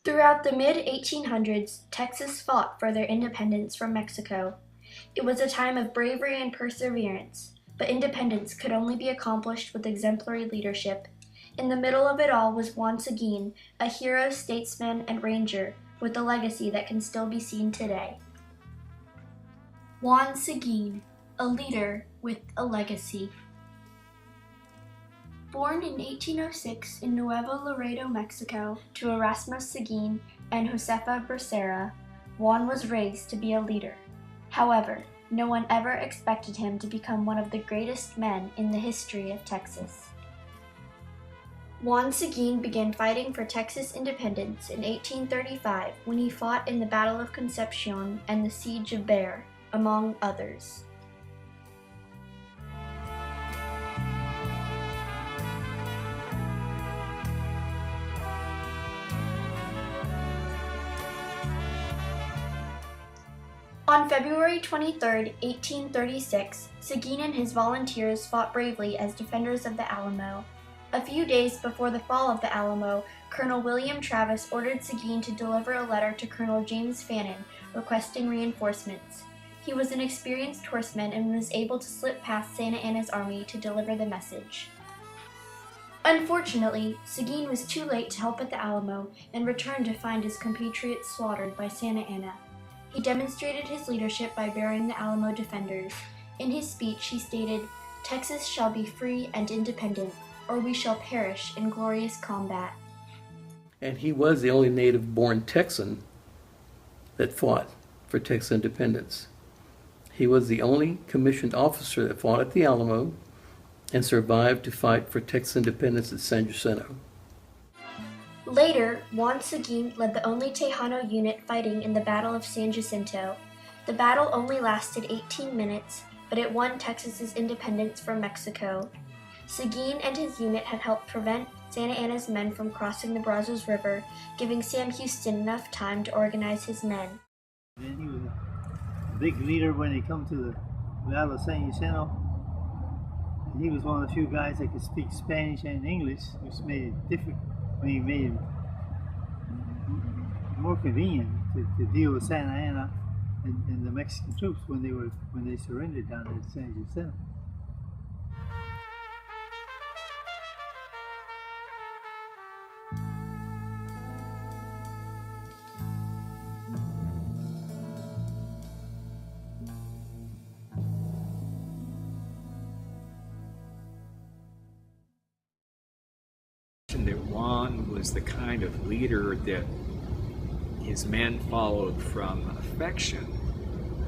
Throughout the mid-1800s, Texas fought for their independence from Mexico. It was a time of bravery and perseverance, but independence could only be accomplished with exemplary leadership. In the middle of it all was Juan Seguin, a hero, statesman, and ranger with a legacy that can still be seen today. Juan Seguin, a leader with a legacy. Born in 1806 in Nuevo Laredo, Mexico, to Erasmus Seguin and Josefa Becerra, Juan was raised to be a leader. However, no one ever expected him to become one of the greatest men in the history of Texas. Juan Seguin began fighting for Texas independence in 1835 when he fought in the Battle of Concepcion and the Siege of Bexar, among others. On February 23, 1836, Seguin and his volunteers fought bravely as defenders of the Alamo. A few days before the fall of the Alamo, Colonel William Travis ordered Seguin to deliver a letter to Colonel James Fannin requesting reinforcements. He was an experienced horseman and was able to slip past Santa Anna's army to deliver the message. Unfortunately, Seguin was too late to help at the Alamo and returned to find his compatriots slaughtered by Santa Anna. He demonstrated his leadership by burying the Alamo defenders. In his speech, he stated, "Texas shall be free and independent, or we shall perish in glorious combat." And he was the only native-born Texan that fought for Texas independence. He was the only commissioned officer that fought at the Alamo and survived to fight for Texas independence at San Jacinto. Later, Juan Seguin led the only Tejano unit fighting in the Battle of San Jacinto. The battle only lasted 18 minutes, but it won Texas's independence from Mexico. Seguin and his unit had helped prevent Santa Anna's men from crossing the Brazos River, giving Sam Houston enough time to organize his men. And he was a big leader when he come to the Battle of San Jacinto. And he was one of the few guys that could speak Spanish and English, which made it different. He made it more convenient to deal with Santa Anna and the Mexican troops when they surrendered down at San Jacinto. That Juan was the kind of leader that his men followed from affection,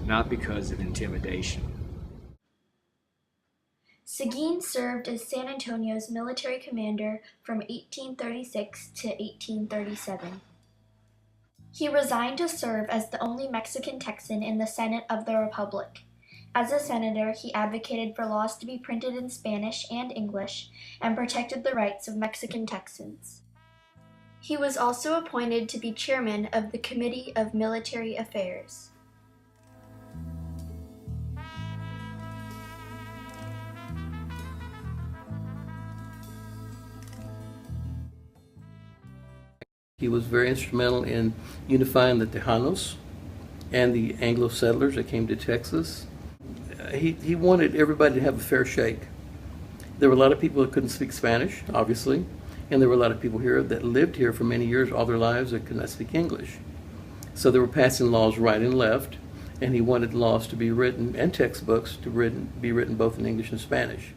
not because of intimidation. Seguin served as San Antonio's military commander from 1836 to 1837. He resigned to serve as the only Mexican Texan in the Senate of the Republic. As a senator, he advocated for laws to be printed in Spanish and English and protected the rights of Mexican Texans. He was also appointed to be chairman of the Committee of Military Affairs. He was very instrumental in unifying the Tejanos and the Anglo settlers that came to Texas. He wanted everybody to have a fair shake. There were a lot of people that couldn't speak Spanish, obviously, and there were a lot of people here that lived here for many years, all their lives, that could not speak English. So they were passing laws right and left, and he wanted laws to be written and textbooks to be written both in English and Spanish.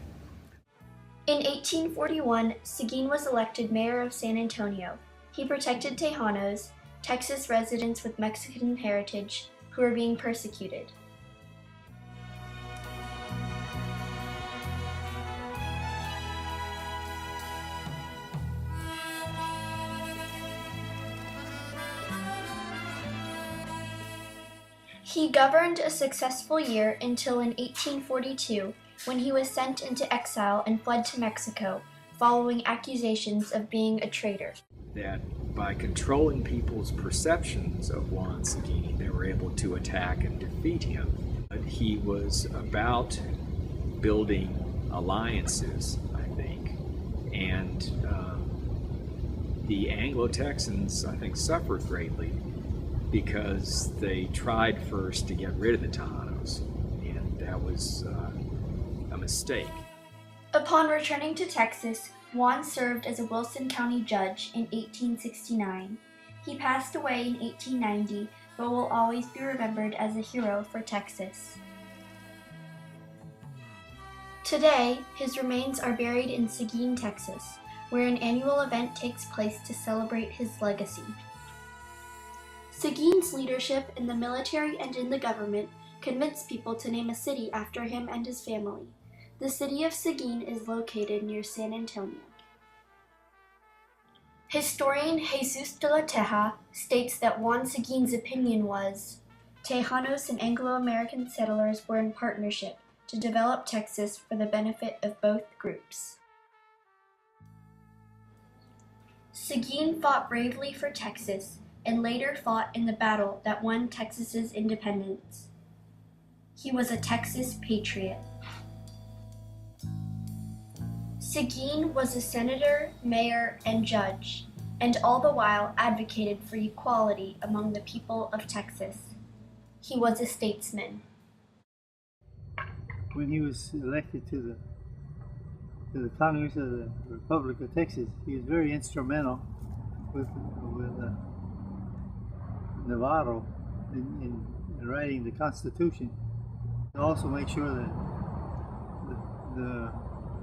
In 1841, Seguin was elected mayor of San Antonio. He protected Tejanos, Texas residents with Mexican heritage, who were being persecuted. He governed a successful year until in 1842, when he was sent into exile and fled to Mexico, following accusations of being a traitor. That by controlling people's perceptions of Juan Seguin, they were able to attack and defeat him. But he was about building alliances, I think, and the Anglo-Texans, I think, suffered greatly because they tried first to get rid of the Tejanos, and that was a mistake. Upon returning to Texas, Juan served as a Wilson County judge in 1869. He passed away in 1890, but will always be remembered as a hero for Texas. Today, his remains are buried in Seguin, Texas, where an annual event takes place to celebrate his legacy. Seguin's leadership in the military and in the government convinced people to name a city after him and his family. The city of Seguin is located near San Antonio. Historian Jesus de la Teja states that Juan Seguin's opinion was, Tejanos and Anglo-American settlers were in partnership to develop Texas for the benefit of both groups. Seguin fought bravely for Texas and later fought in the battle that won Texas's independence. He was a Texas patriot. Seguin was a senator, mayor, and judge, and all the while advocated for equality among the people of Texas. He was a statesman. When he was elected to the Congress of the Republic of Texas, he was very instrumental with Navarro in writing the Constitution. To also make sure that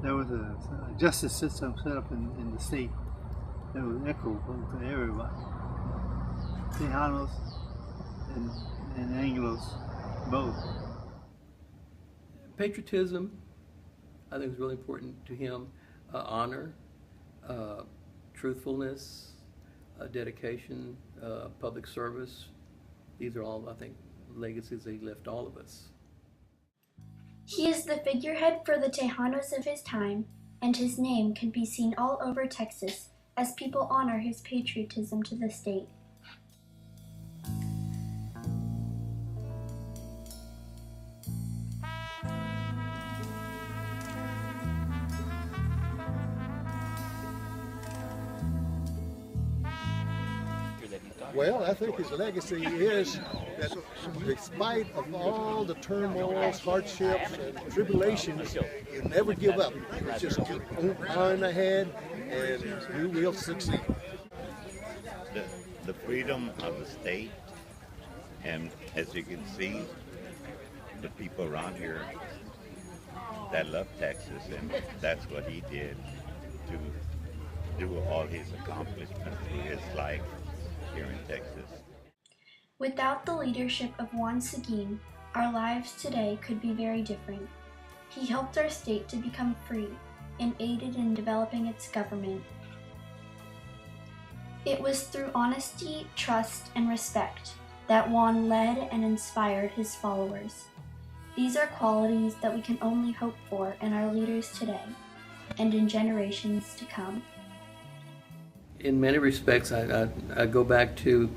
there was a justice system set up in the state that was equitable to everybody, Tejanos and Anglos both. Patriotism, I think, is really important to him. Honor, truthfulness, dedication, public service. These are all, I think, legacies that he left all of us. He is the figurehead for the Tejanos of his time, and his name can be seen all over Texas as people honor his patriotism to the state. Well, I think his legacy is that despite of all the turmoils, hardships, and tribulations, you never give up. You just keep on plowing ahead, and you will succeed. The freedom of the state, and as you can see, the people around here that love Texas, and that's what he did to do all his accomplishments through his life here in Texas. Without the leadership of Juan Seguin, our lives today could be very different. He helped our state to become free and aided in developing its government. It was through honesty, trust, and respect that Juan led and inspired his followers. These are qualities that we can only hope for in our leaders today and in generations to come. In many respects, I go back to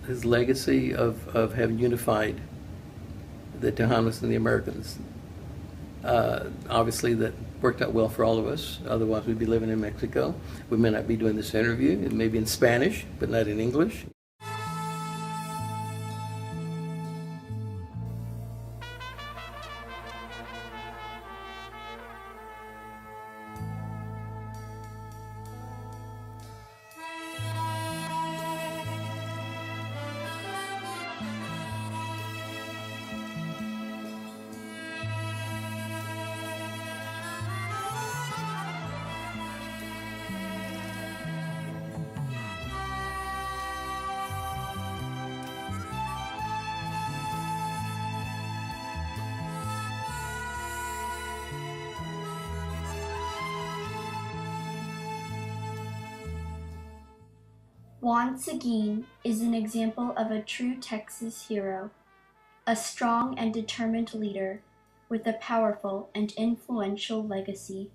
his legacy of having unified the Tejanos and the Americans. Obviously, that worked out well for all of us. Otherwise, we'd be living in Mexico. We may not be doing this interview. It may be in Spanish, but not in English. Juan Seguin is an example of a true Texas hero, a strong and determined leader with a powerful and influential legacy.